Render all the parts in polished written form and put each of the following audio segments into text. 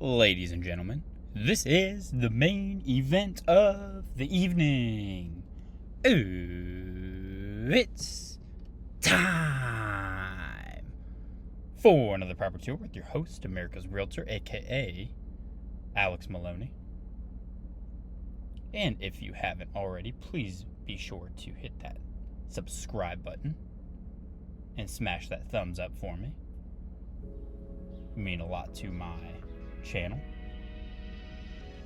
Ladies and gentlemen, this is the main event of the evening. It's time for another property tour with your host, America's Realtor, aka Alex Maloney. And if you haven't already, please be sure to hit that subscribe button and smash that thumbs up for me. It would mean a lot to my channel,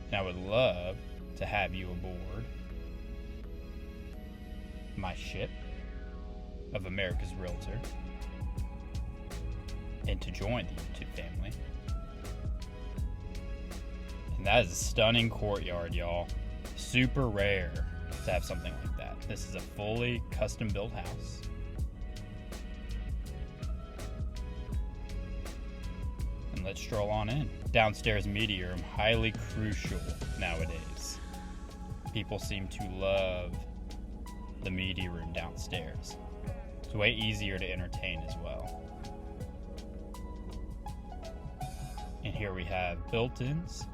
and I would love to have you aboard my ship of America's Realtor and to join the YouTube family. And that is a stunning courtyard, y'all. Super rare to have something like that. This is a fully custom built house. And let's stroll on in. Downstairs media room, highly crucial nowadays. People seem to love the media room downstairs. It's way easier to entertain as well. And here we have built-ins,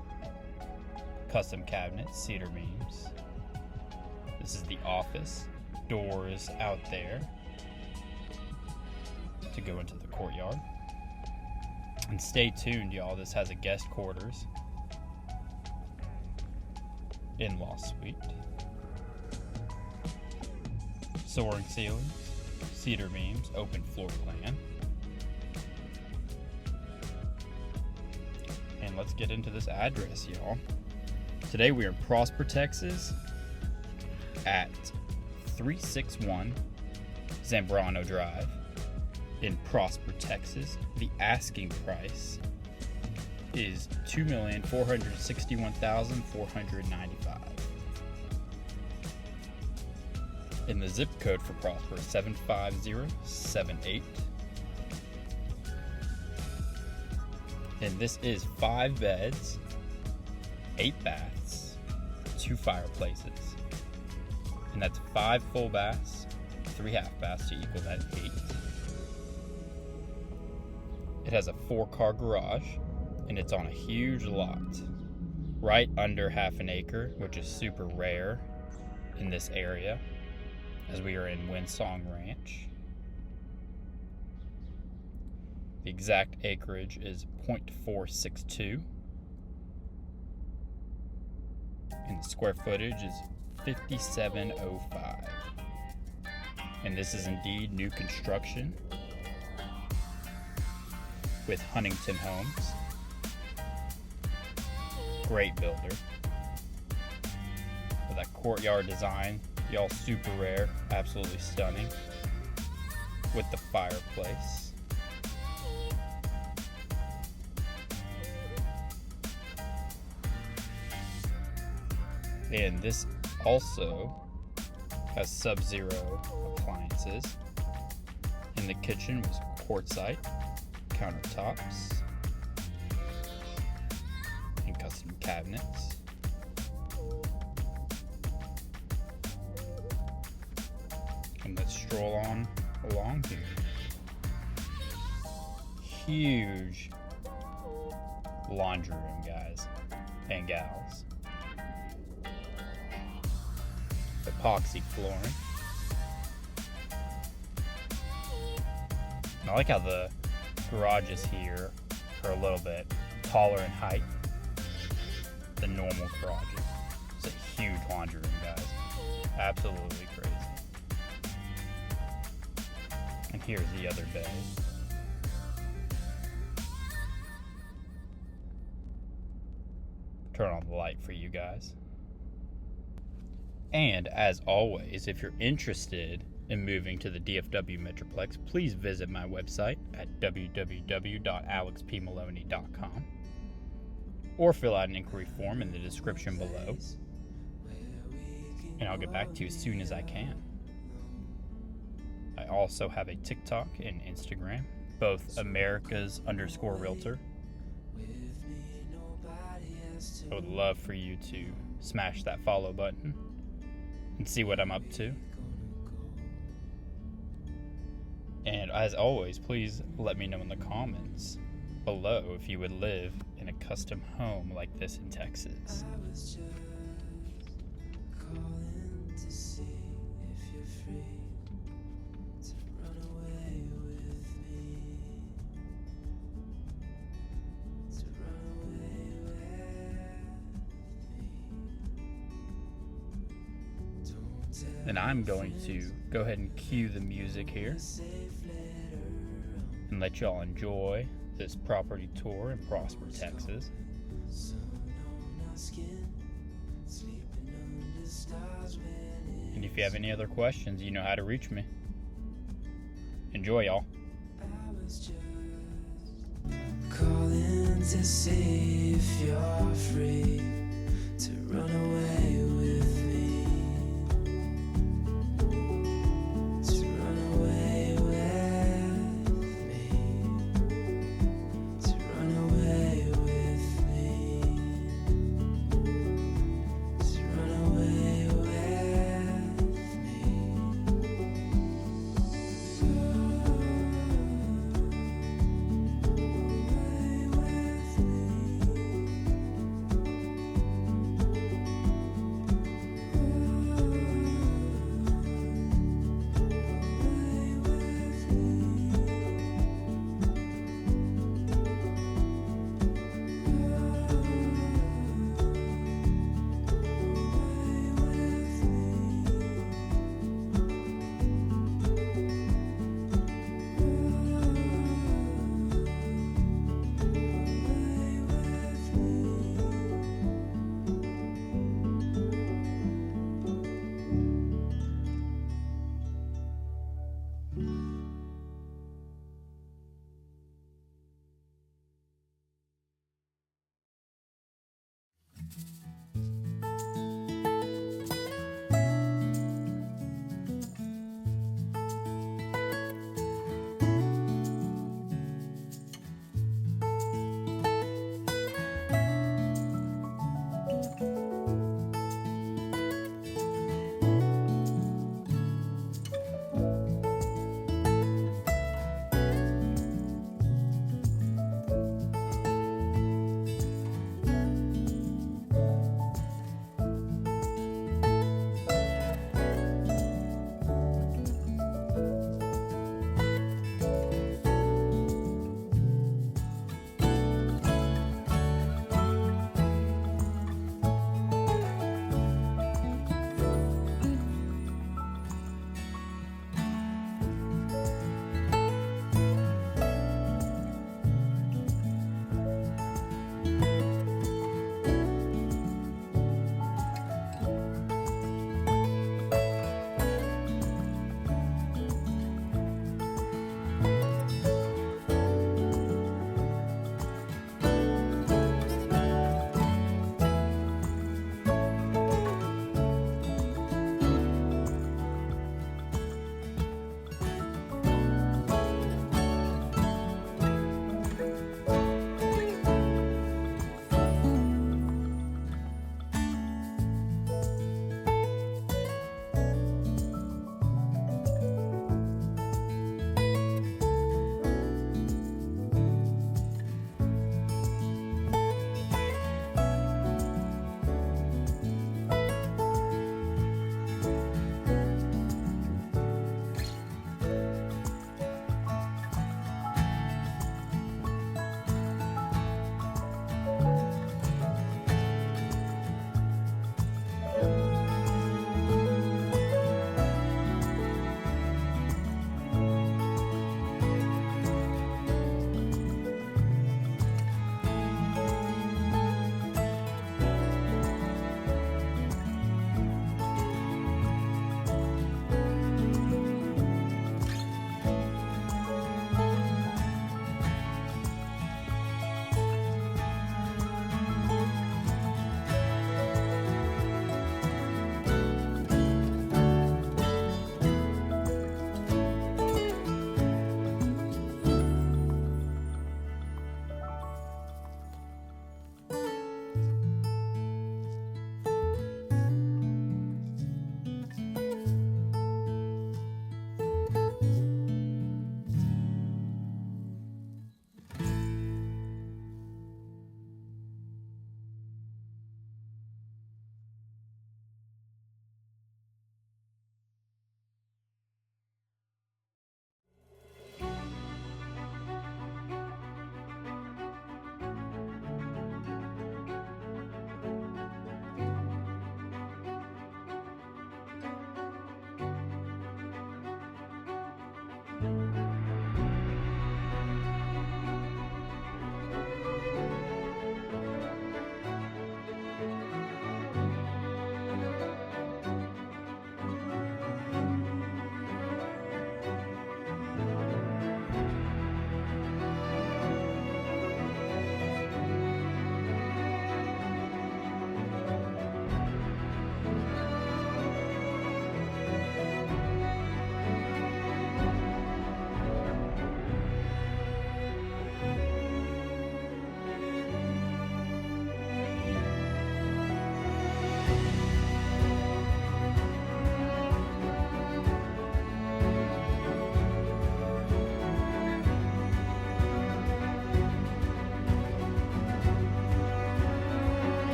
custom cabinets, cedar beams. This is the office, doors out there to go into the courtyard. And stay tuned, y'all. This has a guest quarters, in-law suite, soaring ceilings, cedar beams, open floor plan. And let's get into this address, y'all. Today we are in Prosper, Texas at 361 Zambrano Drive. In Prosper, Texas, the asking price is $2,461,495. And the zip code for Prosper is 75078. And this is 5 beds, 8 baths, 2 fireplaces. And that's 5 full baths, 3 half baths to equal that 8. It has a 4-car garage, and it's on a huge lot, right under half an acre, which is super rare in this area, as we are in Windsong Ranch. The exact acreage is 0.462, and the square footage is 5,705. And this is indeed new construction with Huntington Homes. Great builder. With that courtyard design, y'all, super rare, absolutely stunning. With the fireplace. And this also has Sub-Zero appliances. And the kitchen was quartzite countertops and custom cabinets. And let's stroll on along here. Huge laundry room, guys and gals. Epoxy flooring. And I like how the garages here are a little bit taller in height than normal garages. It's a huge laundry room, guys. Absolutely crazy. And here's the other bay. Turn on the light for you guys. And as always, if you're interested in moving to the DFW Metroplex, please visit my website at www.alexpmaloney.com or fill out an inquiry form in the description below, and I'll get back to you as soon as I can. I also have a TikTok and Instagram, both Americas_Realtor. I would love for you to smash that follow button and see what I'm up to. And as always, please let me know in the comments below if you would live in a custom home like this in Texas. I was just calling to see if you're free to run away with me. To run away with me. Don't tell And I'm going to go ahead and cue the music here safe letter and let y'all enjoy this property tour in Prosper, Texas. sun on our skin, sleeping under stars when And if you have any other questions, you know how to reach me. Enjoy, y'all. I was just calling to see if you're free to run away with me. To run away with me. To run away with me. To run away with me.